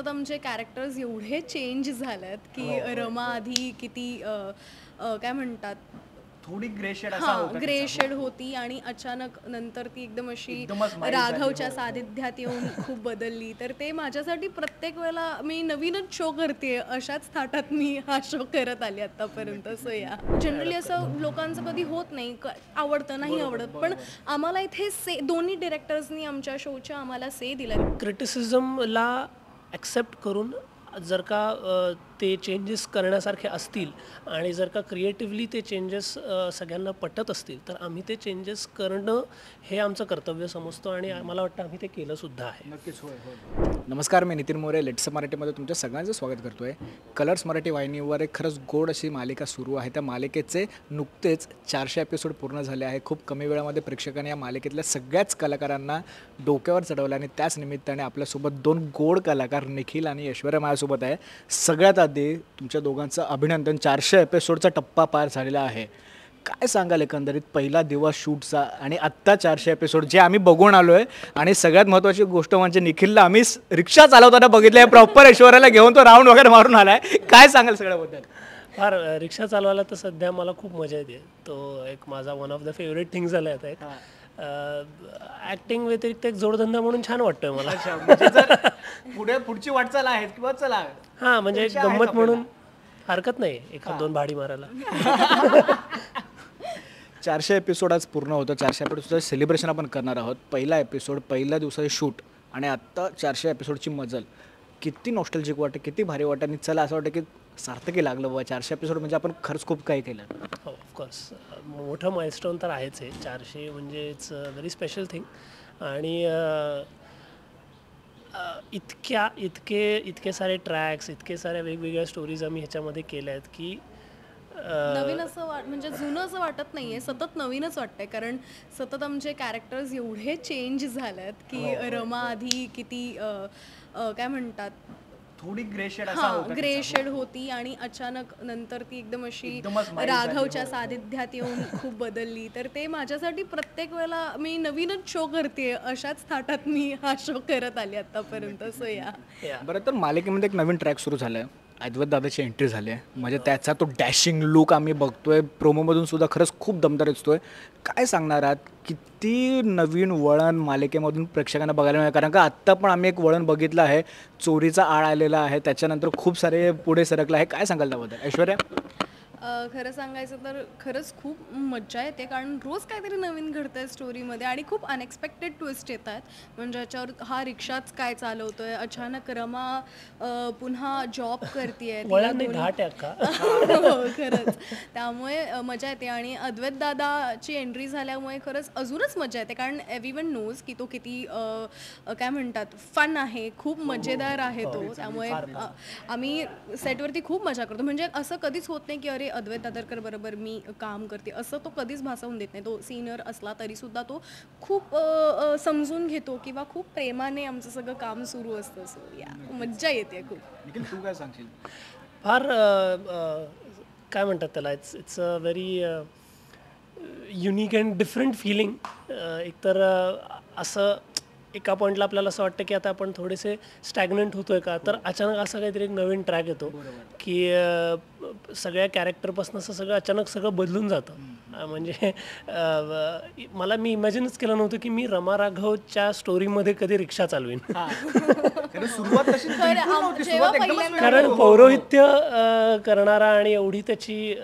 सतत आमचे कॅरेक्टर्स एवढे चेंज झालेत की रमा आधी किती काय म्हणतात थोडी ग्रे शेड असा होता ग्रे तिचा. शेड होती आणि अचानक नंतर ती एकदम अशी एकदमच mild झाली. राघवच्या हो, हो. सानिध्यात येऊन खूप बदलली. तर ते माझ्यासाठी प्रत्येक वेळेला मी नवीनच शो करते अशाच थाटात मी हा शो करत आली आतापर्यंत. सो या जनरली असं लोकांचं कधी होत नाही, आवडतं नाही आवडत, पण आम्हाला इथे दोन्ही डिरेक्टर्सनी आमच्या शोच्या आम्हाला से दिला. क्रिटिसिझमला ॲक्सेप्ट करून जर का ते चेंजेस करण्यासारखे असतील आणि जर का क्रिएटिव्हली ते चेंजेस सगळ्यांना पटत असतील तर आम्ही ते चेंजेस करणं हे आमचं कर्तव्य समजतो आणि मला वाटतं आम्ही ते केलंसुद्धा आहे. नक्कीच. होय होय. नमस्कार, मी नितीन मोरे. लेट्स मराठीमध्ये तुमच्या सगळ्यांचं स्वागत करतो आहे. कलर्स मराठी वाहिनीवर एक खरंच गोड अशी मालिका सुरू आहे. त्या मालिकेचे नुकतेच 400 एपिसोड पूर्ण झाले आहे. खूप कमी वेळामध्ये प्रेक्षकांनी या मालिकेतल्या सगळ्याच कलाकारांना डोक्यावर चढवलं आणि त्याच निमित्ताने आपल्यासोबत 2 गोड कलाकार निखिल आणि ऐश्वर्या माझ्यासोबत आहे. सगळ्यात आधी तुमच्या दोघांचं अभिनंदन. 400 एपिसोडचा टप्पा पार झालेला आहे. काय सांगाल एकंदरीत पहिला दिवस शूटचा आणि आत्ता 400 एपिसोड जे आम्ही बघून आलो आहे. आणि सगळ्यात महत्त्वाची गोष्ट म्हणजे निखिलला आम्ही रिक्षा चालवताना बघितलं आहे. प्रॉपर ऐश्वर्याला घेऊन तो राऊंड वगैरे मारून आला आहे. काय सांगाल सगळ्याबद्दल? फार रिक्षा चालवायला तर सध्या मला खूप मजा येते. तो एक माझा one of the favourite thing झाला आहे. एक ॲक्टिंग व्यतिरिक्त एक जोडधंदा म्हणून छान वाटतोय मला. म्हणजे जर पुढची वाटचाल आहे किंवा चला हां, म्हणजे एक गंमत म्हणून हरकत नाही 1-2 भाडी मारायला. 400 एपिसोड आज पूर्ण होतं. 400 एपिसोडचं सेलिब्रेशन आपण करणार आहोत. पहिला एपिसोड, पहिल्या दिवसाचे शूट आणि आत्ता 400 एपिसोडची मजल. किती नॉस्टॅल्जिक वाटतं, किती भारी वाटतं आणि चला असं वाटतं की सार्थकी लागलं बाबा. 400 एपिसोड म्हणजे आपण खरंच खूप काही केलं. हो, ऑफकोर्स मोठं माइलस्टोन तर आहेच आहे. 400 म्हणजे it's a very special thing. आणि इतके सारे ट्रॅक्स, इतके साऱ्या वेगवेगळ्या स्टोरीज आम्ही ह्याच्यामध्ये केल्या आहेत की नवीन असं म्हणजे जुनं असं वाटत नाहीये, सतत नवीनच वाटतंय. कारण सतत आमचे कॅरेक्टर्स एवढे चेंज झालेत की रमा आधी किती काय म्हणतात थोडी ग्रे शेड असा होता ग्रे तिचा. शेड होती आणि अचानक नंतर ती एकदम अशी एकदमच mild झाली. राघवच्या हो, हो. सानिध्यात येऊन खूप बदलली. तर ते माझ्यासाठी प्रत्येक वेळेला मी नवीनच शो करते अशाच थाटात मी हा शो करत आली आतापर्यंत. सो या बरं, तर मालिकेमध्ये एक नवीन ट्रॅक सुरू झालं आहे. अद्वैत दादाची एंट्री झाली आहे. म्हणजे त्याचा तो डॅशिंग लुक आम्ही बघतोय. प्रोमोमधून सुद्धा खरंच खूप दमदार दिसतोय. काय सांगणार आहात? किती नवीन वळण मालिकेमधून प्रेक्षकांना बघायला मिळालं? कारण का आत्ता पण आम्ही एक वळण बघितलं आहे. चोरीचा आळ आलेला आहे, त्याच्यानंतर खूप सारे पुढे सरकलं आहे. काय सांगाल त्याबद्दल ऐश्वर्या? खरं सांगायचं तर खरंच खूप मज्जा येते. कारण रोज काहीतरी नवीन घडतंय स्टोरीमध्ये आणि खूप अनएक्सपेक्टेड ट्विस्ट येत आहेत. म्हणजे याच्यावर हा रिक्षाच काय चालवतोय, अचानक रमा पुन्हा जॉब करतेय. घाट आहे का? खरंच त्यामुळे मजा येते. आणि अद्वैत दादाची एंट्री झाल्यामुळे खरंच अजूनच मजा येते. कारण एव्हरीवन नोज की तो किती काय म्हणतात फन आहे, खूप मजेदार आहे तो. त्यामुळे आम्ही सेटवरती खूप मजा करतो. म्हणजे असं कधीच होत नाही की अरे अद्वैत दादरकर बरोबर मी काम करते, असं तो कधीच भासवून देत नाही. तो सिनियर असला तरी सुद्धा तो खूप समजून घेतो किंवा खूप प्रेमाने आमचं सगळं काम सुरू असतं. सो या मज्जा येते खूप. निखिल, तू काय सांगशील? फार काय म्हणतात त्याला, it's a very unique and different feeling. एकतर असं एका पॉईंटला आपल्याला असं वाटतं की आता आपण थोडेसे स्टॅग्नंट होतोय का, तर अचानक असं काहीतरी एक नवीन ट्रॅक येतो की सगळ्या कॅरेक्टरपासून असं सगळं अचानक सगळं बदलून जातं. म्हणजे मी इमॅजिनच केलं नव्हतं की मी रमा राघवच्या स्टोरीमध्ये कधी रिक्षा चालवीन. सुरुवात तशी बिलकुल नव्हती. सुरुवात एकदमच वेगळी. कारण पौरोहित्य करणारा आणि एवढी त्याची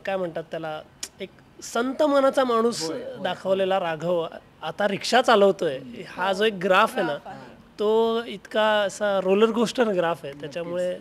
काय म्हणतात त्याला एक संत मनाचा माणूस दाखवलेला राघव आता रिक्षा चालवतोय. हा जो एक ग्राफ आहे ना, तो इतका असा रोलर कोस्टर ग्राफ आहे. त्याच्यामुळे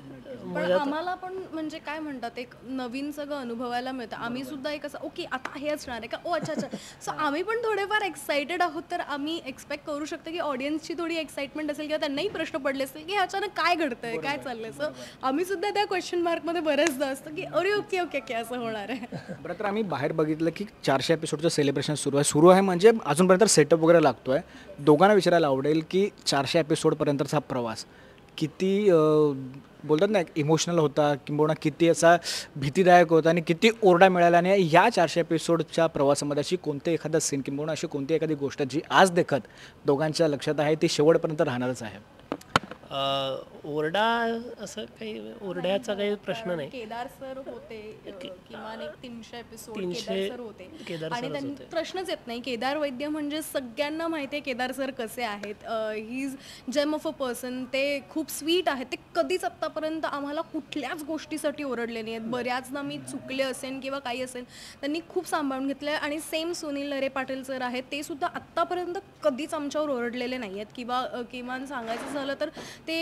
पण आम्हाला पण म्हणजे काय म्हणतात एक नवीन सगळं अनुभवायला मिळतं. आम्ही सुद्धा एक असं ओके आता हे असणार आहे का, ओ अच्छा. सो आम्ही पण थोडेफार एक्सायटेड आहोत. तर आम्ही एक्सपेक्ट करू शकतो की ऑडियन्सची थोडी एक्साइटमेंट असेल किंवा त्यांनाही प्रश्न पडले असतील की अचानक काय घडतंय, काय चाललंय. सो आम्ही सुद्धा त्या क्वेश्चन मार्कमध्ये बरेचदा असतो की अरे ओके ओके ओके असं होणार आहे. बरं, तर आम्ही बाहेर बघितलं की 400 एपिसोडचं सेलिब्रेशन सुरू आहे म्हणजे अजूनपर्यंत सेटअप वगैरे लागतो आहे. दोघांना विचारायला आवडेल की 400 एपिसोडपर्यंतचा प्रवास किती बोलतात ना इमोशनल होता, किंबहुना किती असा भीतीदायक होता आणि किती ओरडा मिळाला. आणि या 400 एपिसोडच्या प्रवासामध्ये अशी कोणते एखादा सीन किंबहुना अशी कोणती एखादी गोष्ट जी आज देखत दोघांच्या लक्षात आहे ती शेवटपर्यंत राहणारच आहे? ओरडा असं काही ओरड्याचा काही प्रश्न नाही. केदार सर होते किमान एक 300 एपिसोड 300 केदार सर होते केदार आणि सरच त्यांनी होते. प्रश्नच येत नाही. केदार वैद्य म्हणजे सगळ्यांना माहिती आहे केदार सर कसे आहेत. He is gem of a person. ते खूप स्वीट आहेत. ते कधीच आत्तापर्यंत आम्हाला कुठल्याच गोष्टीसाठी ओरडले नाही आहेत. बऱ्याचदा मी चुकले असेल किंवा काही असेल त्यांनी खूप सांभाळून घेतलं आहे. आणि सेम सुनील नरे पाटील सर आहेत, ते सुद्धा आत्तापर्यंत कधीच आमच्यावर ओरडलेले नाही आहेत किंवा किमान सांगायचं झालं तर ते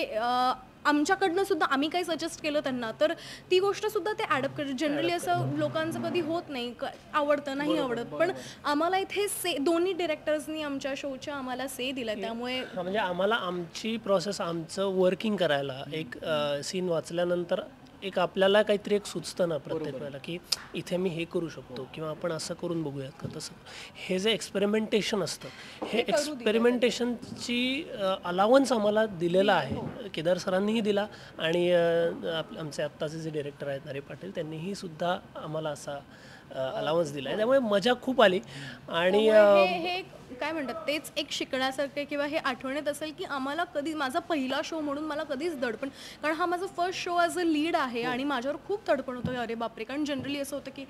आमच्याकडनं सुद्धा आम्ही काही सजेस्ट केलं त्यांना तर ती गोष्ट सुद्धा ते ॲडप्ट करतात. जनरली असं लोकांचं कधी होत नाही, आवडतं नाही आवडत, पण आम्हाला इथे दोन्ही डिरेक्टर्सनी आमच्या शोच्या आम्हाला से दिला. त्यामुळे म्हणजे आम्हाला आमची प्रोसेस, आमचं वर्किंग करायला एक सीन वाचल्यानंतर एक आपल्याला काहीतरी एक सुचतं ना प्रत्येक वेळेला की इथे मी हे करू शकतो किंवा आपण असं करून बघूयात का तसं. हे जे एक्सपेरिमेंटेशन असतं, हे एक्सपेरिमेंटेशनची अलावन्स आम्हाला दिलेला आहे. केदार सरांनीही दिला आणि आमचे आत्ताचे जे डिरेक्टर आहेत नरे पाटील त्यांनीही सुद्धा आम्हाला असा अलावन्स दिला आहे. त्यामुळे मजा खूप आली. आणि हे काय म्हणतात तेच एक शिकण्यासारखे किंवा हे आठवणीत असेल की आम्हाला कधी माझा पहिला शो म्हणून मला कधीच दडपण, कारण हा माझा first show as a lead आहे आणि माझ्यावर खूप दडपण होतं. अरे बापरे, कारण जनरली असं होतं की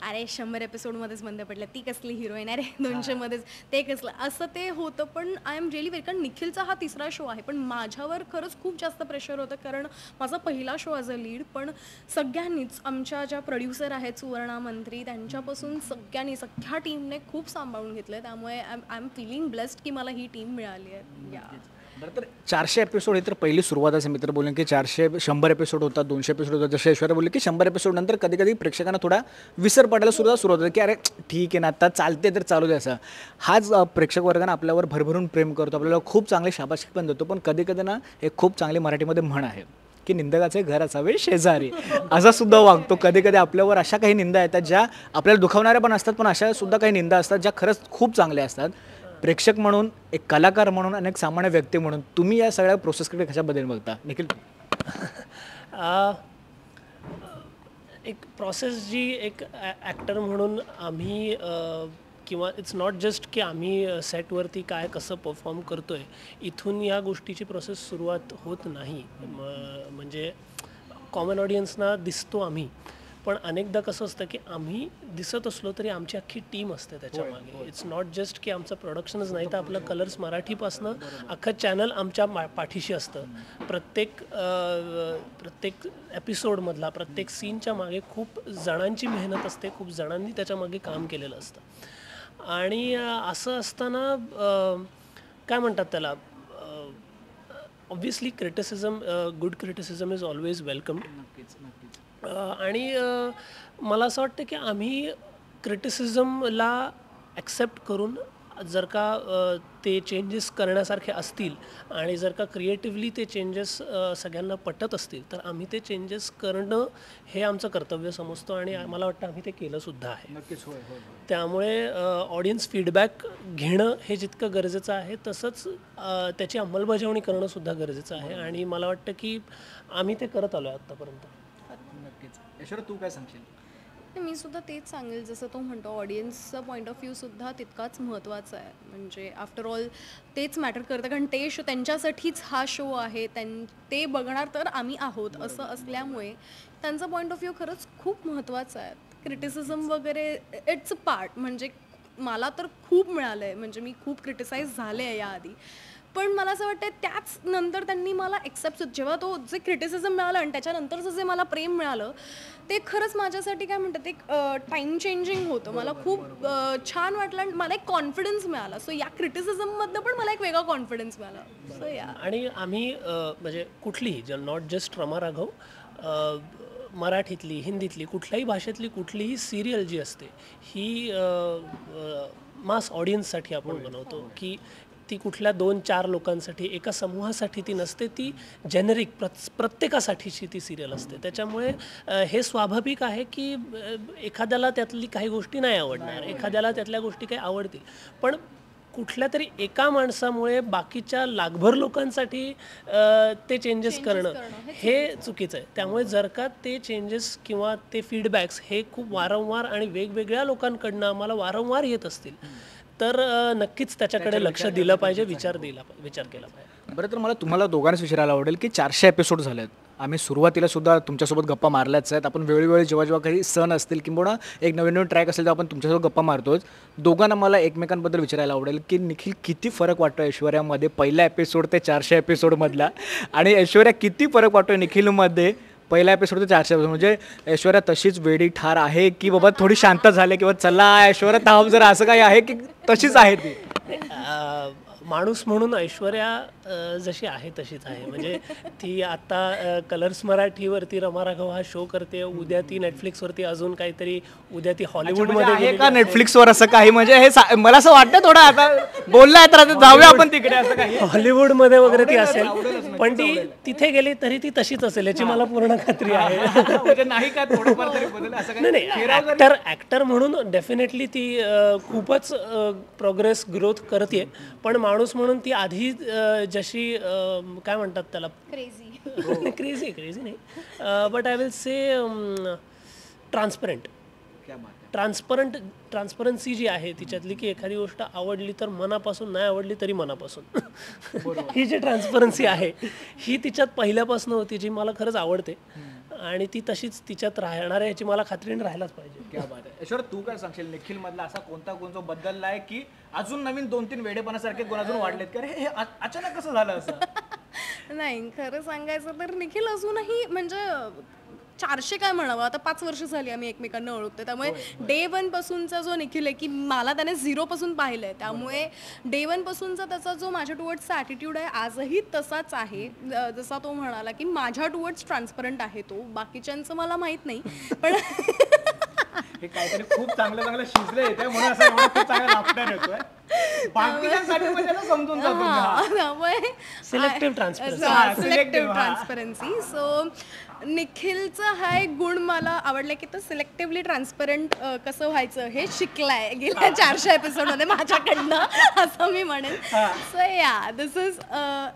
अरे 100 एपिसोडमध्येच बंद पडलं, ती कसली हिरोईन, अरे 200मध्येच ते कसलं, असं ते होतं. पण आय एम रिअली कारण निखिलचा हा तिसरा शो आहे, पण माझ्यावर खरंच खूप जास्त प्रेशर होतं कारण माझा पहिला शो ॲज अ लीड. पण सगळ्यांनीच आमच्या ज्या प्रोड्युसर आहेत सुवर्णा मंत्री त्यांच्यापासून सगळ्यांनी सगळ्या टीमने खूप सांभाळून घेतलं. त्यामुळे आय एम फीलिंग ब्लेस्ड की मला ही टीम मिळाली आहे. बरं, तर 400 एपिसोड ही तर पहिली सुरुवात आहे. मित्र बोलले की 100 एपिसोड होतात, 200 एपिसोड होतात. जसे ऐश्वर्या बोलले की 100 एपिसोड नंतर कधी कधी प्रेक्षकांना थोडा विसर पडायला सुरुवात होते की अरे ठीक आहे ना, आता चालते तर चालू दे. असं हाच प्रेक्षक वर्गाने आपल्यावर भरभरून प्रेम करतो, आपल्याला खूप चांगले शाबासकी पण देतो. पण कधी कधी ना एक खूप चांगली मराठीमध्ये म्हण आहे की निंदकाचे घर असावे शेजारी, असा सुद्धा वागतो. कधी कधी आपल्यावर अशा काही निंदा येतात ज्या आपल्याला दुखावणाऱ्या पण असतात, पण अशा सुद्धा काही निंदा असतात ज्या खरंच खूप चांगल्या असतात. प्रेक्षक म्हणून, एक कलाकार म्हणून आणि एक सामान्य व्यक्ती म्हणून तुम्ही या सगळ्या प्रोसेसकडे कशाबद्दल बघता निखिल? एक प्रोसेस जी एक ॲक्टर म्हणून आम्ही किंवा इट्स नॉट जस्ट की आम्ही सेटवरती काय कसं परफॉर्म करतो आहे इथून या गोष्टीची प्रोसेस सुरुवात होत नाही. म्हणजे कॉमन ऑडियन्सना दिसतो आम्ही, पण अनेकदा कसं असतं की आम्ही दिसत असलो तरी आमची अख्खी टीम असते त्याच्यामागे. इट्स नॉट जस्ट की आमचं प्रोडक्शनच नाही तर आपलं कलर्स मराठीपासनं अख्खं चॅनल आमच्या पाठीशी असतं. प्रत्येक एपिसोडमधला प्रत्येक सीनच्या मागे खूप जणांची मेहनत असते, खूप जणांनी त्याच्यामागे काम केलेलं असतं. आणि असं असताना काय म्हणतात त्याला, obviously criticism, good criticism is always welcomed. आणि मला असं वाटतं की आम्ही क्रिटिसिझमला ॲक्सेप्ट करून जर का ते चेंजेस करण्यासारखे असतील आणि जर का क्रिएटिव्हली ते चेंजेस सगळ्यांना पटत असतील तर आम्ही ते चेंजेस करणं हे आमचं कर्तव्य समजतो आणि मला वाटतं आम्ही ते केलंसुद्धा आहे. नक्कीच. त्यामुळे ऑडियन्स फीडबॅक घेणं हे जितकं गरजेचं आहे तसंच त्याची अंमलबजावणी करणंसुद्धा गरजेचं आहे आणि मला वाटतं की आम्ही ते करत आलो आहे आत्तापर्यंत. नक्कीच. ऐश्वर्या तू काय सांगशील? मी सुद्धा तेच सांगेल, जसं तो म्हणतो ऑडियन्सचा पॉईंट ऑफ व्ह्यू सुद्धा तितकाच महत्त्वाचा आहे. म्हणजे आफ्टर ऑल तेच मॅटर करतं, कारण ते शो त्यांच्यासाठीच हा शो आहे, ते बघणार तर आम्ही आहोत. असं असल्यामुळे त्यांचा पॉईंट ऑफ व्ह्यू खरंच खूप महत्त्वाचा आहे. क्रिटिसिझम वगैरे इट्स अ पार्ट. म्हणजे मला तर खूप मिळालं आहे, म्हणजे मी खूप क्रिटिसाइज झाले आहे याआधी, पण मला असं वाटतं त्याच नंतर त्यांनी मला एक्सेप्ट, जेव्हा तो जे क्रिटिसिझम मिळालं आणि त्याच्यानंतरचं जे मला प्रेम मिळालं ते खरंच माझ्यासाठी काय म्हणतात एक टाईम चेंजिंग होतं. मला खूप छान वाटलं आणि मला एक कॉन्फिडन्स मिळाला. सो या क्रिटिसिझममधनं पण मला एक वेगळा कॉन्फिडन्स मिळाला. सो या आणि आम्ही म्हणजे कुठलीही नॉट जस्ट रमा राघव, मराठीतली, हिंदीतली, कुठल्याही भाषेतली कुठलीही सिरियल जी असते ही मास ऑडियन्ससाठी आपण बनवतो की ती कुठल्या 2-4 लोकांसाठी, एका समूहासाठी ती नसते, ती जेनेरिक प्रत्येकासाठीची ती सिरियल असते. त्याच्यामुळे हे स्वाभाविक आहे की एखाद्याला त्यातली काही गोष्टी नाही आवडणार, एखाद्याला त्यातल्या गोष्टी काही आवडतील, पण कुठल्या तरी एका माणसामुळे बाकीच्या लाखभर लोकांसाठी ते चेंजेस करणं हे चुकीचं आहे. त्यामुळे जर का ते चेंजेस किंवा ते फीडबॅक्स हे खूप वारंवार आणि वेगवेगळ्या लोकांकडनं आम्हाला वारंवार येत असतील तर नक्कीच त्याच्याकडे लक्ष दिलं पाहिजे, विचार केला पाहिजे. बरं, तर मला तुम्हाला दोघांनाच विचारायला आवडेल की 400 एपिसोड झालेत. आम्ही सुरुवातीला सुद्धा तुमच्यासोबत गप्पा मारल्याच आहेत. आपण वेळोवेळी जेव्हा काही सण असतील किंवा एक नवीन नवीन ट्रॅक असेल तेव्हा आपण तुमच्यासोबत गप्पा मारतोच. दोघांना मला एकमेकांबद्दल विचारायला आवडेल की निखिल किती फरक वाटतो ऐश्वर्यामध्ये पहिला एपिसोड ते 400 एपिसोडमधला, आणि ऐश्वर्या किती फरक वाटतो निखिलमध्ये पहिला एपिसोड ते 400 एपिसोड. म्हणजे ऐश्वर्या तशीच वेडी ठार आहे की बाबा थोडी शांत झाले किंवा चला ऐश्वर्या थांब जरा, असं काही आहे की तशीच आहे ती? माणूस म्हणून ऐश्वर्या जशी आहे तशीच आहे. म्हणजे ती आता कलर्स मराठीवरती रमा राघव हा शो करते, उद्या ती नेटफ्लिक्सवरती अजून काहीतरी, उद्या ती हॉलिवूडमध्ये आहे का नेटफ्लिक्सवर असं काही? म्हणजे हे मला असं वाटतं थोडं आता बोललाय तर आता जाऊया आपण तिकडे, असं काही हॉलिवूडमध्ये वगैरे ती असेल, पण ती तिथे गेली तरी ती तशीच असेल याची मला पूर्ण खात्री आहे. म्हणजे नाही का थोडंफार तरी बदल असं काही? नाही, ऍक्टर म्हणून डेफिनेटली ती खूपच प्रोग्रेस ग्रोथ करते, पण माणूस म्हणून ती आधी जशी काय म्हणतात त्याला, क्रेझी नाही, but I will say transparency जी आहे तिच्यातली, की एखादी गोष्ट आवडली तर मनापासून, नाही आवडली तरी मनापासून. ही जी ट्रान्सपरन्सी आहे ही तिच्यात पहिल्यापासून होती, जी मला खरंच आवडते, आणि ती तशीच तिच्यात राहणार आहे याची मला खात्रीने राहायलाच पाहिजे. क्या बात आहे. ऐश्वर्या, तू काय सांगशील निखिल मधला असा कोणता गुण जो बदलला आहे की अजून नवीन 2-3 वेडेपणासारखे गुण अजून वाढलेत की अरे हे अचानक कसं झालं असं? नाही, खरं सांगायचं तर निखिल अजूनही म्हणजे 400 काय म्हणावं, आता 5 वर्ष झाली आम्ही एकमेकांना ओळखतो, त्यामुळे डे 1 पासूनचा जो निखिल आहे की मला त्याने 0 पासून पाहिलंय, त्यामुळे डे 1 पासूनचा त्याचा जो माझ्या टुवर्ड्सचा ॲटिट्यूड आहे आजही तसाच आहे. जसा तो म्हणाला की माझ्या टुवर्ड्स ट्रान्सपरंट आहे तो, बाकीच्यांचं मला माहित नाही, पण हे काहीतरी खूप चांगलं शिजलं येते म्हणून असं एवढं खूप चांगला लाफ्टर येतोय. बाकीच्यांसाठी म्हणजे समजून जातो. त्यामुळे सिलेक्टिव्ह ट्रान्सपरन्सी. सो निखिलचा हा एक गुण मला आवडला की तो सिलेक्टिव्हली ट्रान्सपरंट कसं व्हायचं हे शिकलाय गेल्या 400 एपिसोडमध्ये माझ्याकडनं, असं मी म्हणेन. सो या दिस इज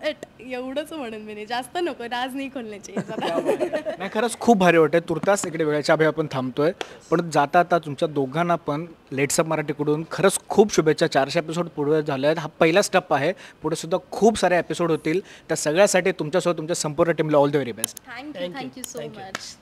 इट, एवढंच म्हणेन मी, जास्त नको, राज नाही खोलण्याची. नाही, खरंच खूप भारी वाटतंय. तुर्तास इकडे वेळेच्या अभावी आपण थांबतोय, पण जाता आता तुमच्या दोघांना पण लेट्स अप मराठीकडून खरंच खूप शुभेच्छा. 400 एपिसोड पुढे झाले आहेत, हा पहिला स्टेप आहे. पुढे सुद्धा खूप सारे एपिसोड होतील. त्या सगळ्यासाठी तुमच्यासोबत तुमच्या संपूर्ण टीमला all the very best. Thank you so much.